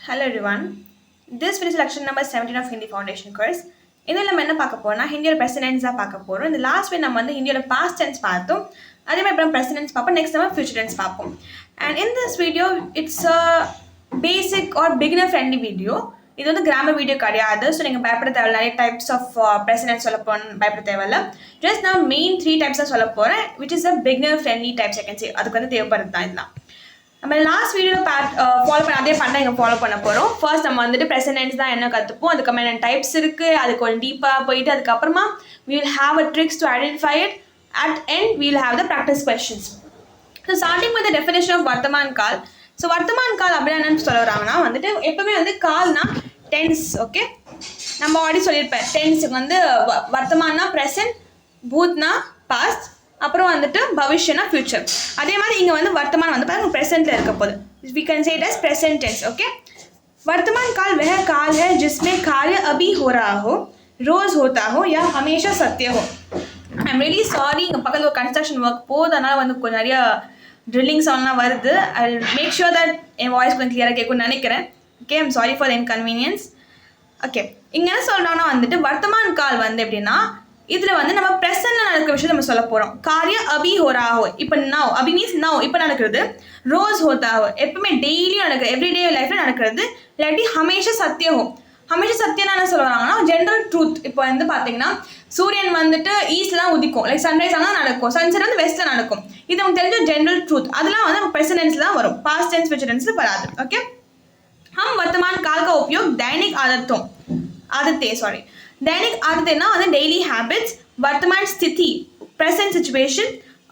Hello everyone. This video is lecture number 17 of Hindi Foundation course. இதில் நம்ம என்ன பார்க்க போறோம்னா ஹிந்தியோட present tense தான் பார்க்க போறோம். இந்த லாஸ்ட் வீக் நம்ம வந்து ஹிந்தியோட past tense பார்த்தோம். அதே மாதிரி அப்புறம் present tense பார்ப்போம். நெக்ஸ்ட் நம்ம future tense பார்ப்போம். And in this video it's a basic or beginner friendly video. இது வந்து கிராமர் வீடியோ கிடையாது. ஸோ நீங்கள் பயப்பட தேவையில்ல. நிறைய டைப்ஸ் ஆஃப் present tense சொல்ல போகிறேன், பயப்பட தேவையில்ல. ஜஸ்ட் நான் மெயின் 3 டைப்ஸ் தான் சொல்ல போகிறேன், which is a beginner friendly types I can say. அதுக்கு வந்து தேவைப்படுறது தான் இதெல்லாம். நம்ம லாஸ்ட் வீடியோவில் ஃபாலோ பண்ண அதே பண்ண இங்கே ஃபாலோ பண்ண போகிறோம். ஃபர்ஸ்ட் நம்ம வந்துட்டு ப்ரெசன்ட் டென்ஸ் தான் என்ன கற்றுப்போம், அதுக்கப்புறம் என்ன டைப்ஸ் இருக்குது, அதுக்கு கொஞ்சம் டீப்பாக போயிட்டு அதுக்கப்புறமா we will have a tricks to identify it. At end we will have the practice questions. So starting with the definition of வர்த்தமான் கால். ஸோ வர்த்தமான் கால் அப்படின்னா என்னன்னு சொல்லுறாங்கன்னா வந்துட்டு எப்பவுமே வந்து கால்னா டென்ஸ். ஓகே, நம்ம ஆல்ரெடி சொல்லியிருப்பேன் டென்ஸுக்கு வந்து வர்த்தமானா ப்ரெசன்ட், பூத்னா பாஸ்ட், அப்புறம் வந்துட்டு பவிஷ்யனா ஃபியூச்சர். அதே மாதிரி இங்கே வந்து வர்த்தமான் வந்து பாருங்க ப்ரெசென்ட்டில் இருக்க போகுது. We can say it as present tense. Okay, वर्तमान काल वह काल है जिसमें कार्य अभी हो रहा हो, रोज होता हो या हमेशा सत्य हो. आई एम रियली सॉरी, இங்கே பக்கத்தில் ஒரு கன்ஸ்ட்ரக்ஷன் ஒர்க் போகுது, அதனால் வந்து கொஞ்சம் நிறைய ட்ரில்லிங் சவுண்ட்லாம் வருது. ஐ மேக் ஷுர் தட் என் வாய்ஸ் கொஞ்சம் கிளியராக கேட்கும்னு நினைக்கிறேன். Okay, I'm sorry for the inconvenience. Okay, இங்கே என்ன சொல்கிறோன்னா வந்துட்டு வர்த்தமான் கால் வந்து எப்படின்னா இதில் வந்து நம்ம ப்ரெசென்ட்டில் நடக்கிற விஷயம் நம்ம சொல்ல போகிறோம். காரிய அபி ஹோரா ஹோ, இப்போ நவ், அபி மீன்ஸ் நவ் இப்போ நடக்கிறது. ரோஸ் ஹோத்தா ஹோ, எப்பவுமே டெய்லியும் நடக்குது, எவ்ரிடே லைஃப்பில் நடக்கிறது. இல்லாட்டி ஹமேஷா சத்திய ஹோ, ஹமேஷா சத்தியம்னா என்ன சொல்லுவாங்கன்னா ஜென்ரல் ட்ரூத். இப்போ வந்து பார்த்தீங்கன்னா சூரியன் வந்துட்டு ஈஸ்ட்ல தான் உதிக்கும், லைக் சன்ரைஸ் ஆனால் நடக்கும், சன்செட் வந்து வெஸ்ட்டில் நடக்கும். இது நமக்கு தெரிஞ்ச ஜென்ரல் ட்ரூத். அதெல்லாம் வந்து நம்ம ப்ரெசென்ட் டென்ஸில் தான் வரும், பாஸ்ட் டென்ஸ் ஃபியூச்சர் டென்ஸில் வராது. ஓகே, हम वर्तमान काल का उपयोग दैनिक दैनिक आदतें ना मतलब डेली हैबिट्स, वर्तमान स्थिति, प्रेजेंट सिचुएशन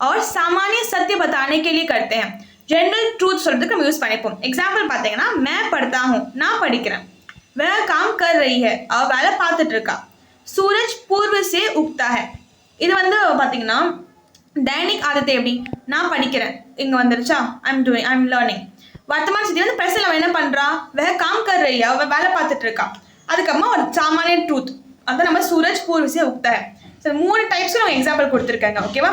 और सामान्य सत्य बताने के लिए करते हैं. जनरल ट्रूथ சொல்றதுக்கு நம்ம யூஸ் பண்ணிப்போம். எக்ஸாம்பிள் பார்த்தீங்கன்னா मैं पढ़ता हूँ, நான் படிக்கிறேன். वह काम कर रही है, அவ வேலை பார்த்துட்டு இருக்கா. सूरज पूर्व से उगता है, இது வந்து பார்த்தீங்கன்னா दैनिक आदतें எப்படி, நான் படிக்கிறேன் இங்கே வந்துருச்சா, ஐ எம் லேர்னிங். वर्तमान स्थिति வந்து प्रेजेंट அவ என்ன பண்ணுறா, वह काम कर रही है, அவ வேலை பார்த்துட்டு இருக்கா. அதுக்கப்புறமா ஒரு சாமானிய ட்ரூத், அதான் நம்ம சூரஜ் பூர்வசே உக்தா. ஸோ 3 டைப்ஸ் நம்ம எக்ஸாம்பிள் கொடுத்துருக்காங்க. ஓகேவா,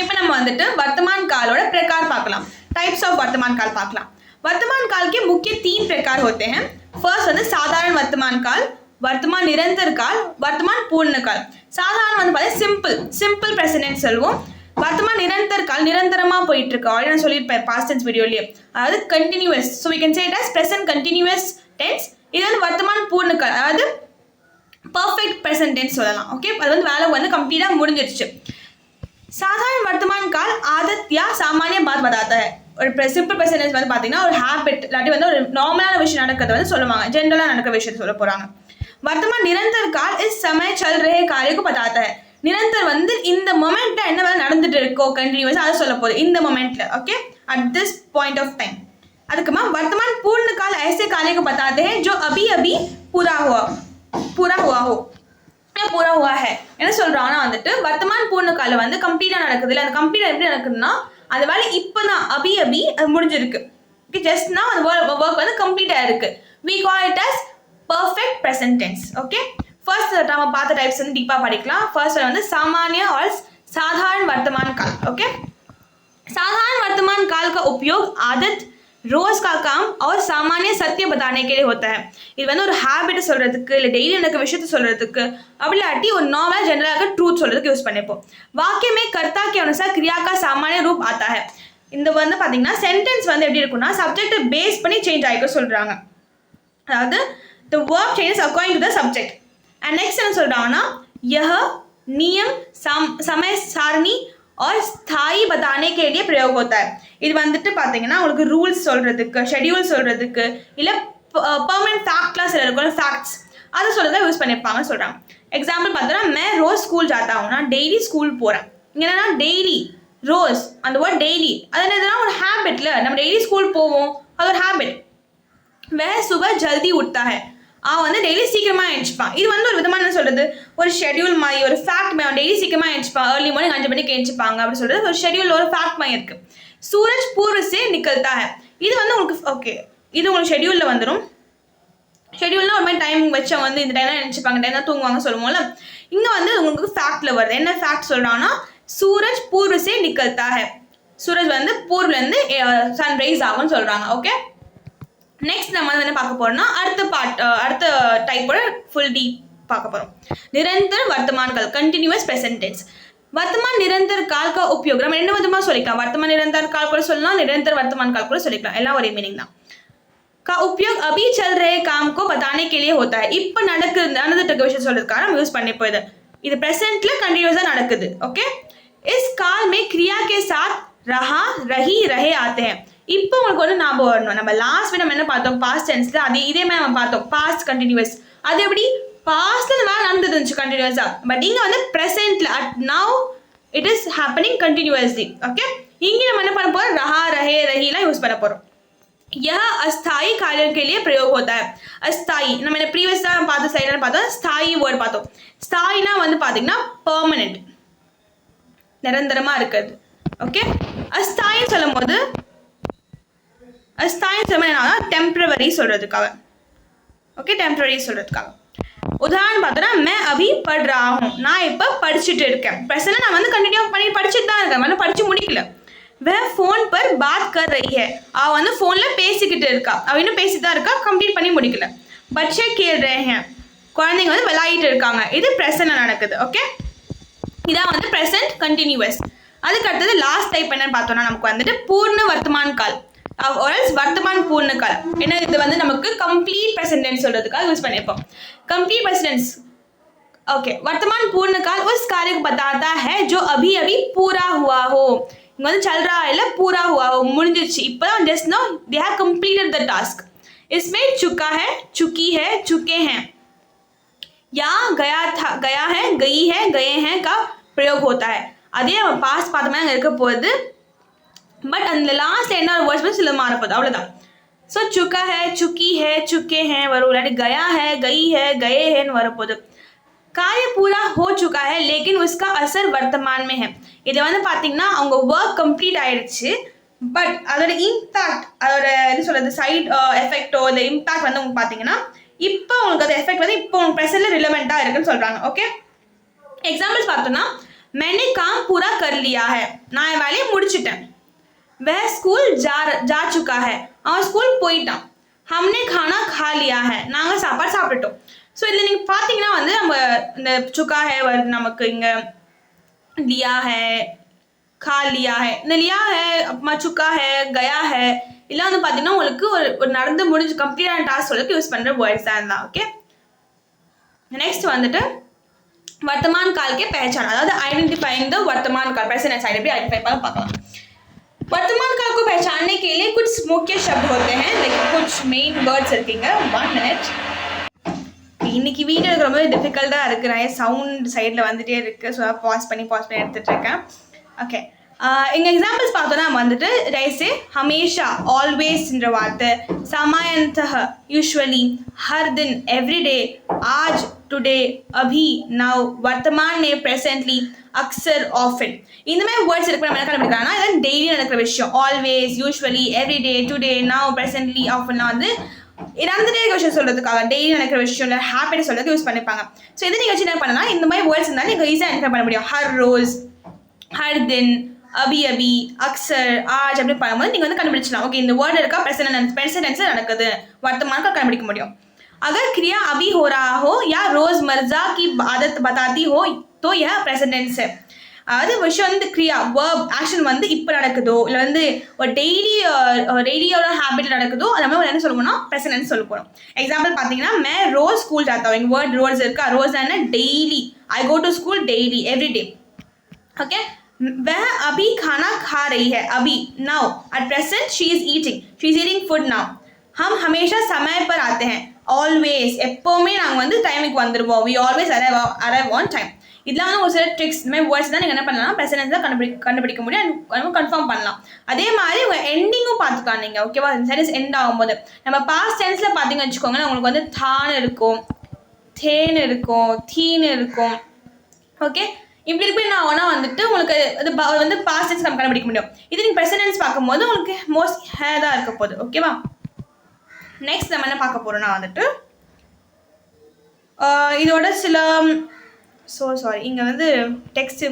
இப்போ நம்ம வந்துட்டு वर्तमान कालोட प्रकार பார்க்கலாம், டைப்ஸ் ஆஃப் वर्तमान काल பார்க்கலாம். वर्तमान काल के मुख्य 3 प्रकार होते हैं. फर्स्ट வந்து साधारण वर्तमान काल, वर्तमान निरंतर काल, वर्तमान पूर्ण काल. சாதாரண வந்து பார்த்தீங்கன்னா சிம்பிள் ப்ரெசென்ட் சொல்லுவோம். वर्तमान निरंतर काल நிரந்தரமாக போயிட்டு இருக்கு, ஆல்ரெடி நான் சொல்லியிருப்பேன் பாஸ்ட் டென்ஸ் வீடியோலேயே. அதாவது continuous, so we can say it as present continuous tense. இது வந்து वर्तमान पूर्ण काल, அதாவது பர்ஃபெக்ட் ப்ரெசென்ட் டென்ஸ் சொல்லலாம். ஓகே, அது வந்து வேலை வந்து கம்ப்ளீட்டாக முடிஞ்சிருச்சு. சாதாரண वर्तमान काल आदत या सामान्य बात बताता है. ஒரு சிம்பிள் ப்ரெசென்ட் டென்ஸ் வந்து பார்த்தீங்கன்னா ஒரு ஹேபிட் இல்லாட்டி வந்து ஒரு நார்மலான விஷயம் நடக்கிறத வந்து சொல்லுவாங்க, ஜென்ரலாக நடக்கிற விஷயத்தை சொல்ல போகிறாங்க. वर्तमान निरंतर काल इस समय चल रहे कार्य को बताता है. நிரந்தர் வந்து இந்த மொமெண்ட்ல என்ன வேலை நடந்துட்டு இருக்கோ கண்டினியூஸாக அதை சொல்ல போகுது, இந்த மொமெண்ட்ல. Okay, at this point of time. அதுக்குமா वर्तमान पूर्ण काल ऐसे कार्य को बताते हैं जो अभी अभी पूरा हुआ है. என்ன சொல்றாங்கன்னா வந்துட்டு वर्तमान पूर्ण काल வந்து கம்ப்ளீட்டாக நடக்குது இல்லை, அந்த கம்ப்ளீட்டாக எப்படி நடக்குதுன்னா அந்த வேலை இப்போ தான் அபி அது முடிஞ்சிருக்கு. ஓகே, ஜஸ்ட் நான் அந்த ஒர்க் வந்து கம்ப்ளீட்டாக இருக்கு. we call it as perfect present tense. Okay, first நம்ம பார்த்த டைப்ஸ் வந்து டீப்பாக படிக்கலாம். फर्स्ट வந்து सामान्य और साधारण वर्तमान काल. ओके, साधारण वर्तमान काल का उपयोग आदत, रोज का काम और सामान्य सत्य बताने के लिए होता है. இது வந்து ஒரு ஹேபிட் சொல்றதுக்கு இல்லை டெய்லி நடக்கிற விஷயத்தை சொல்றதுக்கு, அப்படி இல்லாட்டி ஒரு நார்மல் जनरल ட்ரூத் சொல்றதுக்கு யூஸ் பண்ணிப்போம். वाक्य में कर्ता के अनुसार क्रिया का सामान्य रूप आता है. இந்த வந்து பார்த்தீங்கன்னா சென்டென்ஸ் வந்து எப்படி இருக்குன்னா சப்ஜெக்ட் பேஸ் பண்ணி சேஞ்ச் ஆகிக்க சொல்றாங்க. அதாவது the verb changes according to the subject. and next என்ன சொல்றாங்கன்னா यह नियम समय सारणी और स्थायी बताने के लिए प्रयोग होता है. இது வந்துட்டு பார்த்தீங்கன்னா உங்களுக்கு ரூல்ஸ் சொல்றதுக்கு, ஷெட்யூல் சொல்றதுக்கு, இல்லை பெர்மனன்ட் ஃபேக்ட்லாம் சில இருக்கும் ஃபேக்ட்ஸ், அதை சொல்றதை யூஸ் பண்ணியிருப்பாங்க சொல்றாங்க. எக்ஸாம்பிள் பார்த்தோன்னா मैं रोज स्कूल जाता हूँ, நான் டெய்லி ஸ்கூல் போகிறேன். இங்கே என்னன்னா டெய்லி, ரோஸ், அந்த வேர்ட் டெய்லி, அது என்னதுன்னா ஒரு ஹேபிட்ல நம்ம டெய்லி ஸ்கூல் போவோம், அது ஒரு ஹேபிட். वह सुबह जल्दी उठता है, அவன் வந்து டெய்லி சீக்கிரமாக எழுந்திருப்பான். இது வந்து ஒரு விதமாக என்ன சொல்கிறது, ஒரு ஷெட்யூல் மாதிரி, ஒரு ஃபேக்ட் மாதிரி. டெய்லி சீக்கிரமாக எழுந்திருப்பான், ஏர்லி மார்னிங் 5 மணிக்கு எழுந்திருப்பாங்க அப்படி சொல்கிறது ஒரு ஷெட்யூல், ஒரு ஃபேக்ட் மாதிரி இருக்குது. सूरज पूर्व से निकलता है, இது வந்து உங்களுக்கு ஓகே, இது உங்களுக்கு ஷெட்யூலில் வந்துடும். ஷெட்யூல்னா ஒரு மாதிரி டைம் வச்சு வந்து இந்த டைம் தான் எழுந்திருப்பாங்க, டைம் தான் தூங்குவாங்க சொல்லுவோம்ல. இங்கே வந்து உங்களுக்கு ஃபேக்டில் வருது. என்ன ஃபேக்ட் சொல்கிறாங்கன்னா सूरज पूर्व से निकलता है, சூரஜ் வந்து பூர்வ்லேருந்து சன்ரைஸ் ஆகும்னு சொல்கிறாங்க. ஓகே, நெக்ஸ்ட் நம்ம என்ன பார்க்க போறோம்னா அடுத்த டைப்போட ஃபுல் டீப் பார்க்க போறோம். निरंतर वर्तमान काल कंटिन्यूअस प्रेजेंट टेंस. वर्तमान निरंतर काल का उपयोग நம்ம ரெண்டு விதமா சொல்லிக்கலாம். वर्तमान निरंतर काल கூட சொல்லலாம், निरंतर वर्तमान काल கூட சொல்லிக்கலாம். எல்லாம் ஒரே மீனிங் தான். का उपयोग अभी चल रहे काम को बताने के लिए होता है. இப்போ நடந்துட்டு இருக்க விஷயம் சொல்றதுக்காக நம்ம யூஸ் பண்ணி போயிது. இது प्रेजेंटல कंटिन्यूअஸா நடக்குது. ओके. इस काल में क्रिया के साथ रहा रही रहे आते हैं. இப்போ உங்களுக்கு ஒன்று ஞாபகம் வரணும். நம்ம லாஸ்ட் நம்ம என்ன பார்த்தோம், பாஸ்ட் டென்ஸ்ல இதே மாதிரி நம்ம பார்த்தோம், பாஸ்ட் கண்டினியூஸ். அது எப்படி பாஸ்ட்ல இந்த மாதிரி நடந்துட்டு இருந்துச்சு கண்டினியூஸா, பட் இங்க வந்து பிரசன்ட்ல at now it is happening continuously. Okay, இங்க நம்ம என்ன பண்ண போறோம், रहा रहे रहीலாம் யூஸ் பண்ண போறோம். यह अस्थायी कार्य के लिए प्रयोग होता है. अस्थायी நம்ம ப்ரீவியஸா நம்ம பார்த்த சைடுல பார்த்தோம், ஸ்தாயி வேர்ட் பார்த்தோம். ஸ்தாயினா வந்து பாத்தீங்கன்னா பெர்மனன்ட், நிரந்தரமா இருக்குது. ஓகே, அஸ்தாயி சொல்லும்போது என்ன டெம்பரவரி சொல்றதுக்காக. ஓகே, டெம்பரவரி சொல்றதுக்காக. உதாரணம் பார்த்தோன்னா मैं अभी पढ़ रहा हूँ, நான் இப்போ படிச்சுட்டு இருக்கேன். பிரசன்ட்ல நான் வந்து கண்டினியூ பண்ணி படிச்சுட்டு தான் இருக்கேன், நான் படிச்சு முடிக்கல. वह फोन पर बात कर रही है, அவ வந்து फोनல பேசிக்கிட்டு இருக்கா, அவ இன்னும் பேசிட்டு தான் இருக்கா, கம்ப்ளீட் பண்ணி முடிக்கல. बच्चे खेल रहे हैं, குழந்தைங்க வந்து விளையாடிட்டு இருக்காங்க. இது பிரசன்ட்ல நடக்குது. ஓகே, இதான் வந்து பிரசன்ட் கண்டினியூअस. அதுக்கு அடுத்தது லாஸ்ட் டைப் என்னன்னு பார்த்தோம்னா நமக்கு வந்துட்டு பூர்ண வர்த்தமான் கால் और else वर्तमान पूर्ण काल. ஏன்னா இது வந்து நமக்கு कंप्लीट प्रेजेंट टेंस சொல்றதுக்காக யூஸ் பண்ணிருப்போம். Complete present tense. ओके, वर्तमान पूर्ण काल उस कार्य को बताता है जो अभी अभी पूरा हुआ हो. இங்க வந்து चल रहा है இல்ல पूरा हुआ हो, முடிஞ்சிருச்சு, இப்பதான் just now they have completed the task. इसमें चुका है, चुकी है, चुके हैं या गया था, गया है, गई है, गए हैं का प्रयोग होता है. அதே நம்ம பாஸ்ட் பார்த்தோம்னா அங்க இருக்க போகுது, பட் அந்த லாஸ்ட்ல என்ன ஒரு வேர்ட்ஸ் சில மாறப்போகுது, அவ்வளவுதான். ஸோ சுக்கா है, चुकी है, चुके हैं வரும், இல்லாட்டி गया है, गई है, गए हैं வரப்போகுது. कार्य पूरा हो चुका है लेकिन उसका असर वर्तमान में है. இது வந்து பார்த்தீங்கன்னா அவங்க ஒர்க் கம்ப்ளீட் ஆயிடுச்சு, பட் அதோட இம்பாக்ட், அதோட என்ன சொல்றது, சைட் எஃபெக்டோ இந்த இம்பாக்ட் வந்து உங்களுக்கு பார்த்தீங்கன்னா இப்போ உங்களுக்கு அது எஃபெக்ட் வந்து இப்போ உங்களுக்கு ப்ரெசென்ட்ல ரிலவெண்ட்டாக இருக்குன்னு சொல்றாங்க. ஓகே, எக்ஸாம்பிள்ஸ் பார்த்தோம்னா मैंने काम पूरा कर लिया है, நான் என் வேலையை முடிச்சிட்டேன். वह स्कूल जा चुका है, அவன் ஸ்கூல் போயிட்டான். हमने खाना खा लिया है, நாங்கள் சாப்பாடு சாப்பிட்டுட்டோம். ஸோ இதில் நீங்கள் பார்த்தீங்கன்னா வந்து நம்ம இந்த சுக்கா है வருது நமக்கு, இங்கே लिया है, खा लिया है, இந்த लिया है, அப்புறமா சுக்கா है, गया है, இல்லை வந்து பார்த்தீங்கன்னா உங்களுக்கு ஒரு நடந்து முடிஞ்சு கம்ப்ளீட்டான டாஸ்க் சொல்லுக்கு யூஸ் பண்ணுற வேர்ட்ஸ் தான் இருந்தால். ஓகே, நெக்ஸ்ட் வந்துட்டு वर्तमान काल के पहचान, अதாவது आइडेंटिफाइंग द वर्तमान काल, प्रेजेंट साइड भी आइडेंटिफाई பண்ண பார்க்கலாம். वर्तमान काल को पहचानने के लिए कुछ मुख्य शब्द होते हैं, लेकिन कुछ मेन वर्ड्स இருக்குங்க. 1 minute. இன்னைக்கு வீடியோ ரொம்ப டிஃபிகல்ட்டா இருக்கு, நிறைய சவுண்ட் சைடில் வந்துட்டே இருக்கு, ஸோ பாஸ் பண்ணி எடுத்துட்டு இருக்கேன். ஓகே, இங்க எக்ஸாம்பிள்ஸ் பார்த்தோன்னா வந்துட்டு जैसे हमेशा, ऑलवेज வார்த்தை, सामान्यतः, यूजुअली, हर दिन, एवरी डे, आज, टुडे, अभी, नाउ, वर्तमान में, प्रेजेंटली, अक्सर, ऑफन. இந்த மாதிரி வேர்ட்ஸ் இருக்கு. நம்ம என்ன கண்டுபிடிக்கலாம்னா இதெல்லாம் டெய்லி நடக்கிற விஷயம். Always, usually, everyday, today, now, presently, ஆஃபன்லாம் வந்து நடந்துட்டே இருக்க விஷயம் சொல்றதுக்காக, டெய்லி நடக்கிற விஷயம் இல்லை ஹேப்பினஸ் சொல்றதுக்கு யூஸ் பண்ணிப்பாங்க. ஸோ இதை நீங்கள் வச்சு என்ன பண்ணலாம், இந்த மாதிரி வேர்ட்ஸ் இருந்தாலும் நீங்கள் ஈஸியாக என்டர் பண்ண முடியும். ஹர் ரோஸ், ஹர் தின், अभी अभी, अक्सर, आज அப்படி பண்ணும்போது நீங்கள் வந்து கண்டுபிடிச்சலாம். ஓகே, இந்த வேர்டு இருக்கா, प्रेजेंट टेंस நடக்குது, वर्तमान का கண்டுபிடிக்க முடியும். अगर क्रिया अभी हो रहा हो या रोजमर्रा की आदत बताती हो तो यह प्रेजेंट टेंस है. அதாவது விஷயம் வந்து கிரியா, வேர்ப், ஆக்ஷன் வந்து இப்போ நடக்குதோ இல்லை வந்து ஒரு டெய்லியோட ஹேபிட் நடக்குதோ அது மாதிரி என்ன சொல்லணும்னா ப்ரெசென்ட் டென்ஸ் சொல்ல போகிறோம். எக்ஸாம்பிள் பார்த்தீங்கன்னா मैं रोज स्कूल जाता हूँ, இங்கே வேர்ட் ரோஸ் இருக்கா, ரோஸ் என்ன, daily, I go to school daily, every day. Okay, वह अभी खाना खा रही है, अभी, now, at present she is eating food now. हम हमेशा समय पर आते हैं, ऑलवेज, எப்போவுமே நாங்கள் வந்து டைமுக்கு வந்துடுவோம், we always arrive on time. இதெல்லாம் வந்து ஒரு சில ட்ரிக்ஸ், இந்த மாதிரி வேர்ட்ஸ் தான் நீங்கள் என்ன பண்ணலாம், ப்ரெசென்ட் தான் கண்டுபிடிக்க முடியும், அண்ட் கன்ஃபார்ம் பண்ணலாம். அதே மாதிரி உங்கள் எண்டிங்கும் பார்த்துக்கலாம் நீங்கள். ஓகேவா, சென்டென்ஸ் எண்ட் ஆகும்போது நம்ம பாஸ்ட் டென்ஸில் பார்த்தீங்கன்னு வச்சுக்கோங்க, உங்களுக்கு வந்து தான் இருக்கும், தேன் இருக்கும், தீன்னு இருக்கும். ஓகே, இப்படி இருக்கு என்ன ஆகும்னா வந்துட்டு உங்களுக்கு அது வந்து பாஸ்ட் டென்ஸ் நம்ம கண்டுபிடிக்க முடியும். இது நீங்கள் ப்ரெசென்ட் டென்ஸ் பார்க்கும்போது உங்களுக்கு மோஸ்ட் தான் இருக்க போகுது. ஓகேவா, நெக்ஸ்ட் நம்ம என்ன பார்க்க போகிறோம்னா வந்துட்டு இதோட சில ஸோ சாரி, இங்கே வந்து டெக்ஸ்ட்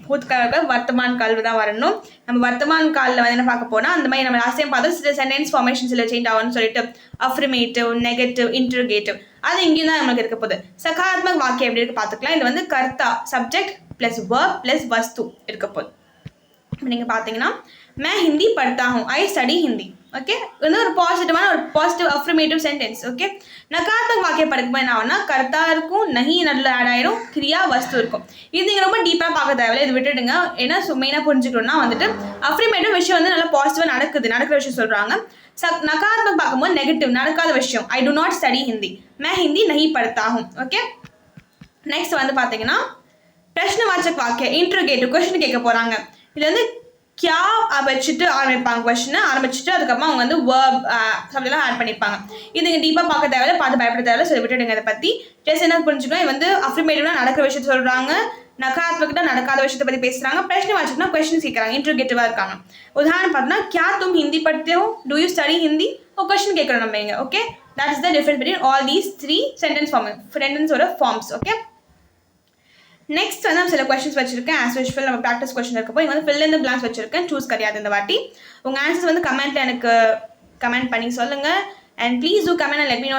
பூத்காலில் வர்த்தமான் கால் தான் வரணும். நம்ம வர்த்தமான் காலில் வந்து என்ன பார்க்க போனால் அந்த மாதிரி நம்ம லாஸ்ட் டைம் பார்த்தா சில சென்டென்ஸ் ஃபார்மேஷன்ஸில் சேஞ்ச் ஆகும்னு சொல்லிட்டு அஃப்ரிமேட்டிவ், நெகட்டிவ், இன்ட்ரோகேட்டிவ் அது இங்கேயும் தான் நம்மளுக்கு இருக்க போகுது. சகாராத்மக் வாக்கியம் எப்படி இருக்கு பார்த்துக்கலாம். இது வந்து கர்த்தா சப்ஜெக்ட் ப்ளஸ் verb ப்ளஸ் வஸ்து இருக்க போகுது. இப்போ நீங்கள் பார்த்தீங்கன்னா मैं हिंदी पढ़ता हूँ, ஐ ஸ்டடி ஹிந்தி. ஓகே, வந்து ஒரு பாசிட்டிவான ஒரு பாசிட்டிவ் அஃப்ரிமேட்டிவ் சென்டென்ஸ். ஓகே, நகாராத்மக வாக்கியம் படிக்கும்போது என்ன ஆகும்னா கர்த்தா இருக்கும், நஹி நடுவில் ஆட் ஆயிரும், கிரியா வஸ்து இருக்கும். இது நீங்கள் ரொம்ப டீப்பாக பார்க்க தேவையில்லை, இது விட்டுடுங்க. ஏன்னா மெயினாக புரிஞ்சுக்கணும்னா வந்துட்டு அஃப்ரிமேட்டிவ் விஷயம் வந்து நல்லா பாசிட்டிவாக நடக்கிற விஷயம் சொல்கிறாங்க. நகாராத்மக பார்க்கும்போது நெகட்டிவ் நடக்காத விஷயம். ஐ டு நாட் ஸ்டடி ஹிந்தி, मैं हिंदी नहीं पढ़ता हूँ. ஓகே, நெக்ஸ்ட் வந்து பார்த்தீங்கன்னா பிரஷ்னவாச்சக் வாக்கியம் இன்ட்ரோகேட்டிவ் கொஸ்டின் கேட்க போகிறாங்க. இது வந்து கியா வச்சுட்டு ஆரம்பிப்பாங்க, கொஸ்டினை ஆரம்பிச்சுட்டு அதுக்கப்புறமா அவங்க வந்து வேர்ப் சப்ஜெக்ட்லாம் ஆட் பண்ணிப்பாங்க. இது நீங்கள் டீப்பாக பார்க்க தேவையில்லை, பார்த்து பயப்பட தேவையில்லை, சொல்லி விட்டுடுங்க. அதை பற்றி ஜஸ்ட் என்ன புரிஞ்சுக்கணும், இது வந்து அஃப்ரிமேட்டிவ்னா நடக்கிற விஷயத்தை சொல்கிறாங்க, நகாராத்மகனா நடக்காத விஷயத்தை பற்றி பேசுகிறாங்க, பிரஷ்னவாச்சக்னா கொஸ்டின்ஸ் கேட்குறாங்க, இன்ட்ரோகேட்டிவாக இருக்காங்க. உதாரணம் பார்த்தோன்னா கியா தும் ஹிந்தி பढ़ते हो, डू यू स्टडी हिंदी, ஒரு கொஸ்டின் கேட்குறோம் நம்ம இங்கே. Okay, that is the difference between all these 3 சென்டென்ஸோட ஃபார்ம்ஸ். ஓகே, நெக்ஸ்ட் வந்து நம்ம சில கொஸ்டின்ஸ் வச்சிருக்கேன். ஆஸ் யூஷுவல் நம்ம ப்ராக்டிஸ் கொஸ்டின் இருக்கப்போ இங்கே வந்து ஃபில் இன் தி பிளாங்க்ஸ் வச்சிருக்கேன். சூஸ் கிடையாது இந்த வாட்டி. உங்கள் ஆன்சர்ஸ் வந்து கமெண்ட்டில் எனக்கு கமெண்ட் பண்ணி சொல்லுங்கள். And please do comment and let me know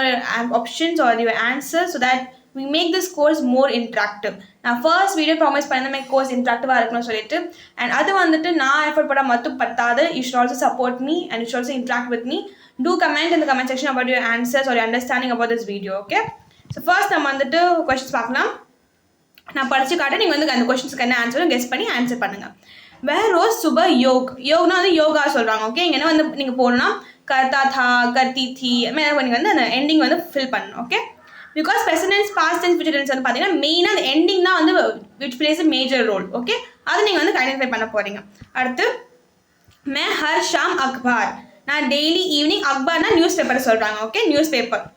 options or your answer so that we make this course more interactive. நான் ஃபர்ஸ்ட் வீடியோ ப்ராமிஸ் பண்ண கோர்ஸ் இன்ட்ராக்டிவாக இருக்கணும்னு சொல்லிட்டு, அண்ட் அது வந்துட்டு நான் எஃபர்ட் போட மட்டும் பத்தாது. You should also support me and you should also interact with me. Do comment in the comment section about your answers or your understanding about this video. Okay, so first நம்ம வந்துட்டு questions பார்க்கலாம். நான் படித்து காட்ட நீங்கள் வந்து அந்த கொஸ்டின்ஸ்க்கு என்ன ஆன்சரும் கெஸ் பண்ணி ஆன்சர் பண்ணுங்கள். வேற ரோஸ் சுப யோக்னா வந்து யோகா சொல்கிறாங்க. ஓகே, இங்கே வந்து நீங்கள் போகணும்னா கர்த்தா தா, கர்த்தி தி, நீங்கள் வந்து அந்த எண்டிங் வந்து ஃபில் பண்ணணும். Okay, because present tense, past tense, future tense வந்து பார்த்தீங்கன்னா மெயினாக அந்த எண்டிங் தான் வந்து which plays a major role. Okay, அது நீங்கள் வந்து ஐடென்டிஃபை பண்ண போகிறீங்க. அடுத்து मैं हर शाम अखबार, நான் டெய்லி ஈவினிங் அக்பார்னா நியூஸ் பேப்பர் சொல்கிறாங்க. Okay, news paper.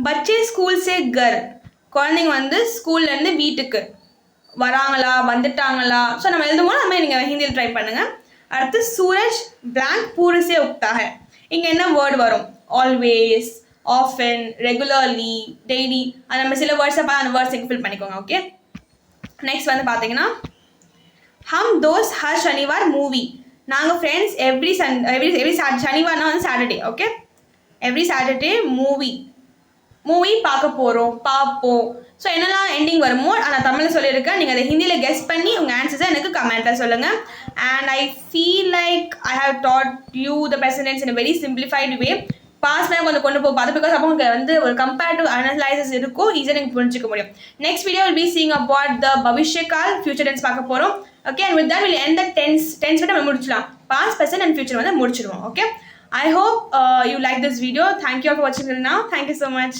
பச்சே ஸ்கூல் சே கர், குழந்தைங்க வந்து ஸ்கூல்லேருந்து வீட்டுக்கு வராங்களா, வந்துட்டாங்களா. ஸோ நம்ம எழுதும்போது நம்ம நீங்கள் ஹிந்தியில் ட்ரை பண்ணுங்கள். அடுத்து சூரஜ் பிளாங்க் பூரிசே உக்தாக, இங்கே என்ன வேர்டு வரும்? ஆல்வேஸ், ஆஃபன், ரெகுலர்லி, டெய்லி, அது நம்ம சில வேர்ட்ஸை பார்த்து அந்த வேர்ட்ஸ் ஃபில் பண்ணிக்கோங்க. ஓகே, நெக்ஸ்ட் வந்து பார்த்தீங்கன்னா ஹம் தோஸ் ஹர் சனிவார் மூவி, நாங்கள் ஃப்ரெண்ட்ஸ் எவ்ரி சனிவார்னா வந்து Saturday. Okay, every Saturday movie பார்ப்போம். ஸோ என்னெல்லாம் எண்டிங் வருமோ நான் தமிழில் சொல்லியிருக்கேன். நீங்கள் அதை ஹிந்தியில் கெஸ் பண்ணி உங்கள் ஆன்சர்ஸை எனக்கு கமெண்ட்டில் சொல்லுங்கள். And I feel like I have taught you the present tense in a very simplified way. Pass பண்ண கொஞ்சம் கொண்டு போக பிகாஸ் அப்போ உங்களுக்கு வந்து ஒரு கம்பேரிட்டிவ் அனலைசஸ் இருக்கும், ஈஸியாக நீங்கள் புரிஞ்சிக்க முடியும். Next video will be seeing about the பவிஷ்ய கால், ஃபியூச்சர் டென்ஸ் பார்க்க போகிறோம். Okay, and with that will end the tense விட நம்ம முடிச்சலாம். பாஸ்ட், ப்ரெசன்ட் அண்ட் ஃபியூச்சர் வந்து முடிச்சிடுவோம். Okay, I hope you like this video. Thank you all for watching till now. Thank you so much.